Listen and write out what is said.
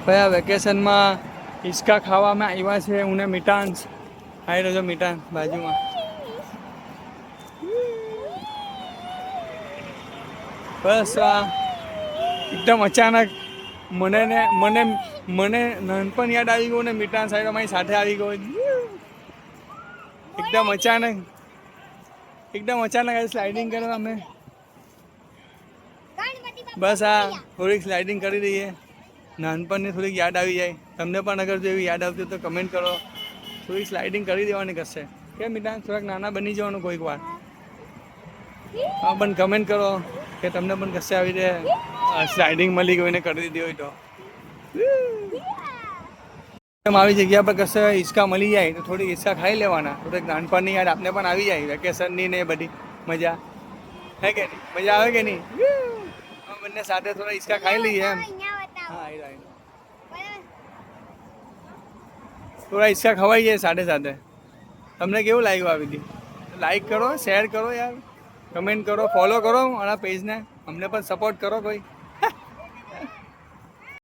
કયા વેકેશનમાં હિંચકા ખાવામાં આવ્યા છે હું ને મીઠાંશ. આવી રહ્યો મીઠાંશ બાજુમાં. બસ આ એકદમ અચાનક મને નાનપણ યાદ આવી ગયું ને મીઠાંશ આવી મારી સાથે આવી ગયો. એકદમ અચાનક સ્લાઇડિંગ કરવા અમે બસ આ થોડીક સ્લાઇડિંગ કરી દઈએ. નાનપણની થોડીક યાદ આવી જાય. તમને પણ અગર જો એવી યાદ આવતી તો કમેન્ટ કરો. થોડીક સ્લાઇડિંગ કરી દેવાની કશે. કેમ મીઠાંશ થોડાક નાના બની જવાનું કોઈક વાર. હા પણ કમેન્ટ કરો કે તમને પણ કશે આવી દે સ્લાઇડિંગ મળી ગઈ ને કરી દીધી હોય તો. આવી જગ્યા પર કશે હિંચકા મળી જાય તો થોડીક હિંચકા ખાઈ લેવાના. થોડીક નાનપણની યાદ આપને પણ આવી જાય. વેકેશનની ને બધી મજા હે કે નહીં? મજા આવે કે નહીં? બંને સાથે થોડા હિંચકા ખાઈ લઈએ એમ. હા થોડા હિંચકા ખવાઈ જાય સાથે સાથે. તમને કેવું લાગ્યું આ વિડીયો? લાઈક કરો, શેર કરો યાર, કમેન્ટ કરો, ફોલો કરો મારા પેજને. અમને પણ સપોર્ટ કરો કોઈ.